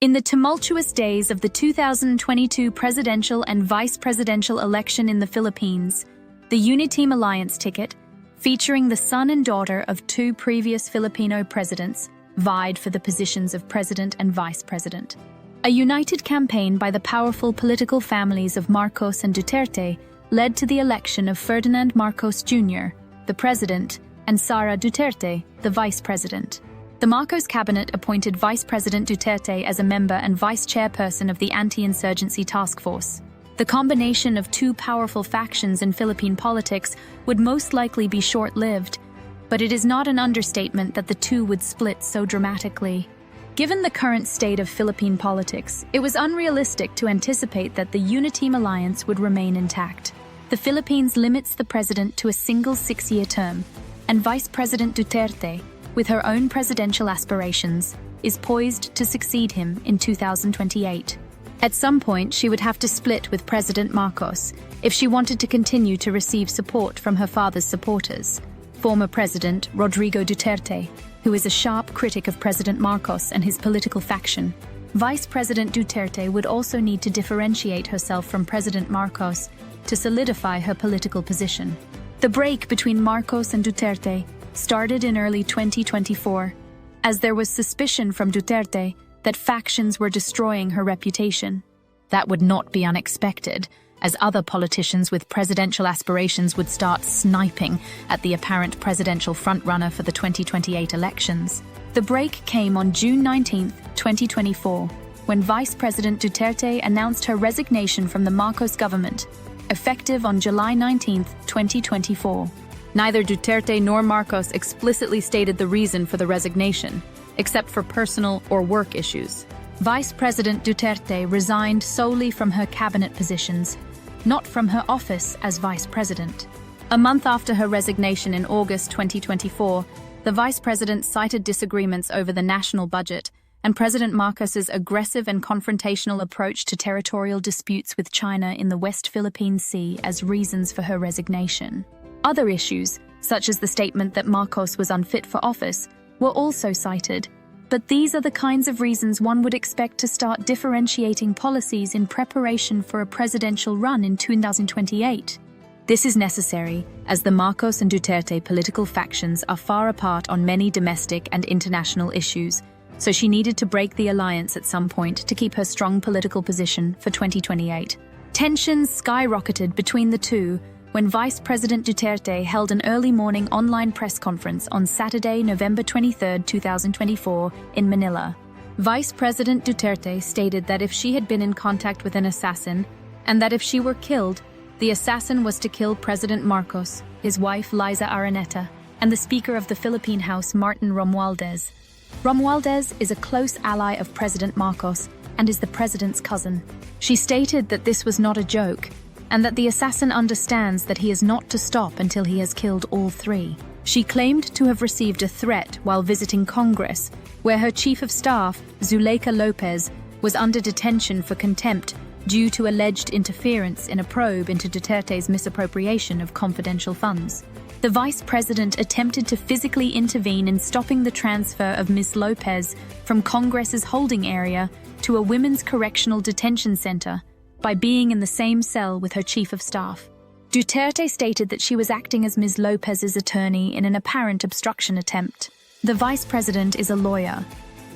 In the tumultuous days of the 2022 presidential and vice presidential election in the Philippines, the Uniteam Alliance ticket, featuring the son and daughter of two previous Filipino presidents, vied for the positions of president and vice president. A united campaign by the powerful political families of Marcos and Duterte led to the election of Ferdinand Marcos Jr., the president, and Sara Duterte, the vice president. The Marcos cabinet appointed Vice President Duterte as a member and vice chairperson of the anti-insurgency task force. The combination of two powerful factions in Philippine politics would most likely be short-lived, but it is not an understatement that the two would split so dramatically. Given the current state of Philippine politics, it was unrealistic to anticipate that the Uniteam Alliance would remain intact. The Philippines limits the president to a single 6-year term, and Vice President Duterte, with her own presidential aspirations, is poised to succeed him in 2028. At some point, she would have to split with President Marcos if she wanted to continue to receive support from her father's supporters, former President Rodrigo Duterte, who is a sharp critic of President Marcos and his political faction. Vice President Duterte would also need to differentiate herself from President Marcos to solidify her political position. The break between Marcos and Duterte started in early 2024, as there was suspicion from Duterte that factions were destroying her reputation. That would not be unexpected, as other politicians with presidential aspirations would start sniping at the apparent presidential frontrunner for the 2028 elections. The break came on June 19, 2024, when Vice President Duterte announced her resignation from the Marcos government, effective on July 19, 2024. Neither Duterte nor Marcos explicitly stated the reason for the resignation, except for personal or work issues. Vice President Duterte resigned solely from her cabinet positions, not from her office as vice president. A month after her resignation in August 2024, the vice president cited disagreements over the national budget and President Marcos's aggressive and confrontational approach to territorial disputes with China in the West Philippine Sea as reasons for her resignation. Other issues, such as the statement that Marcos was unfit for office, were also cited, but these are the kinds of reasons one would expect to start differentiating policies in preparation for a presidential run in 2028. This is necessary, as the Marcos and Duterte political factions are far apart on many domestic and international issues, so she needed to break the alliance at some point to keep her strong political position for 2028. Tensions skyrocketed between the two when Vice President Duterte held an early morning online press conference on Saturday, November 23, 2024, in Manila. Vice President Duterte stated that if she had been in contact with an assassin, and that if she were killed, the assassin was to kill President Marcos, his wife Liza Araneta, and the Speaker of the Philippine House, Martin Romualdez. Romualdez is a close ally of President Marcos and is the president's cousin. She stated that this was not a joke, and that the assassin understands that he is not to stop until he has killed all three. She claimed to have received a threat while visiting Congress, where her chief of staff, Zuleika Lopez, was under detention for contempt due to alleged interference in a probe into Duterte's misappropriation of confidential funds. The vice president attempted to physically intervene in stopping the transfer of Ms. Lopez from Congress's holding area to a women's correctional detention center by being in the same cell with her chief of staff. Duterte stated that she was acting as Ms. Lopez's attorney in an apparent obstruction attempt. The vice president is a lawyer,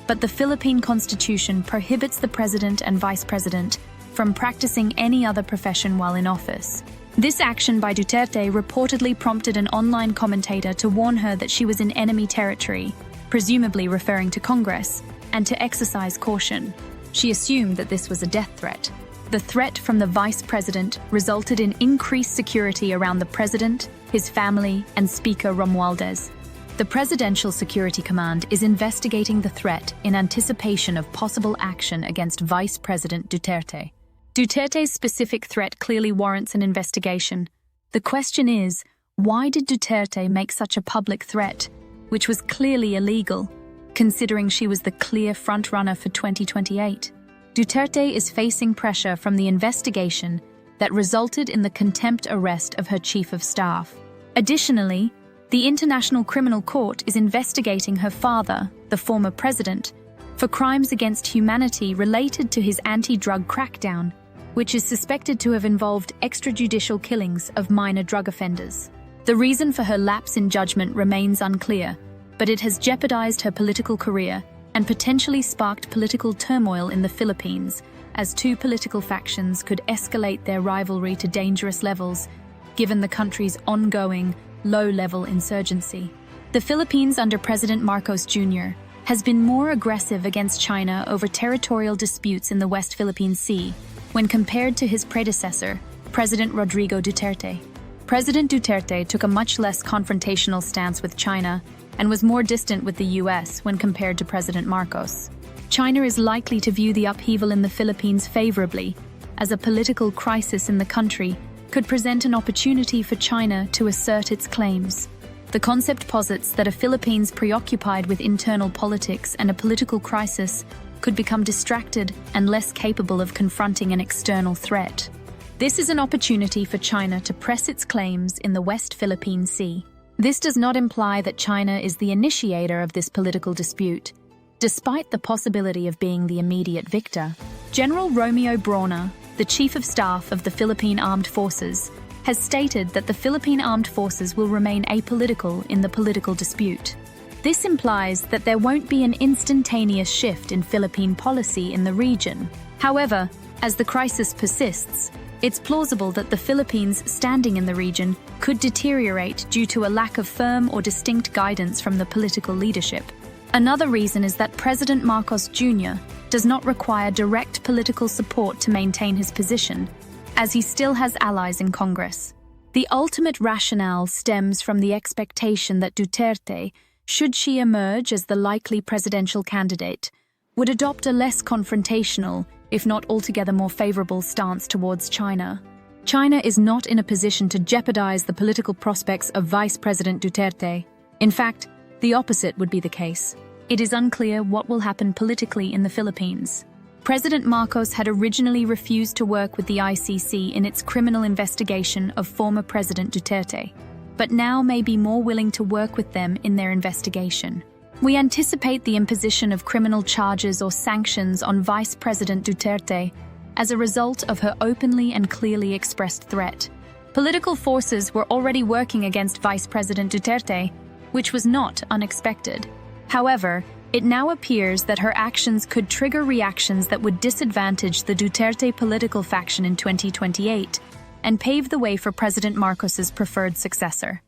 but the Philippine Constitution prohibits the president and vice president from practicing any other profession while in office. This action by Duterte reportedly prompted an online commentator to warn her that she was in enemy territory, presumably referring to Congress, and to exercise caution. She assumed that this was a death threat. The threat from the vice president resulted in increased security around the president, his family, and Speaker Romualdez. The Presidential Security Command is investigating the threat in anticipation of possible action against Vice President Duterte. Duterte's specific threat clearly warrants an investigation. The question is, why did Duterte make such a public threat, which was clearly illegal, considering she was the clear frontrunner for 2028? Duterte is facing pressure from the investigation that resulted in the contempt arrest of her chief of staff. Additionally, the International Criminal Court is investigating her father, the former president, for crimes against humanity related to his anti-drug crackdown, which is suspected to have involved extrajudicial killings of minor drug offenders. The reason for her lapse in judgment remains unclear, but it has jeopardized her political career and potentially sparked political turmoil in the Philippines, as two political factions could escalate their rivalry to dangerous levels, given the country's ongoing, low-level insurgency. The Philippines under President Marcos Jr. has been more aggressive against China over territorial disputes in the West Philippine Sea when compared to his predecessor, President Rodrigo Duterte. President Duterte took a much less confrontational stance with China and was more distant with the US when compared to President Marcos. China is likely to view the upheaval in the Philippines favorably, as a political crisis in the country could present an opportunity for China to assert its claims. The concept posits that a Philippines preoccupied with internal politics and a political crisis could become distracted and less capable of confronting an external threat. This is an opportunity for China to press its claims in the West Philippine Sea. This does not imply that China is the initiator of this political dispute, despite the possibility of being the immediate victor. General Romeo Brawner, the Chief of Staff of the Philippine Armed Forces, has stated that the Philippine Armed Forces will remain apolitical in the political dispute. This implies that there won't be an instantaneous shift in Philippine policy in the region. However, as the crisis persists, it's plausible that the Philippines' standing in the region could deteriorate due to a lack of firm or distinct guidance from the political leadership. Another reason is that President Marcos Jr. does not require direct political support to maintain his position, as he still has allies in Congress. The ultimate rationale stems from the expectation that Duterte, should she emerge as the likely presidential candidate, would adopt a less confrontational, if not altogether more favorable stance towards China. China is not in a position to jeopardize the political prospects of Vice President Duterte. In fact, the opposite would be the case. It is unclear what will happen politically in the Philippines. President Marcos had originally refused to work with the ICC in its criminal investigation of former President Duterte, but now may be more willing to work with them in their investigation. We anticipate the imposition of criminal charges or sanctions on Vice President Duterte as a result of her openly and clearly expressed threat. Political forces were already working against Vice President Duterte, which was not unexpected. However, it now appears that her actions could trigger reactions that would disadvantage the Duterte political faction in 2028 and pave the way for President Marcos's preferred successor.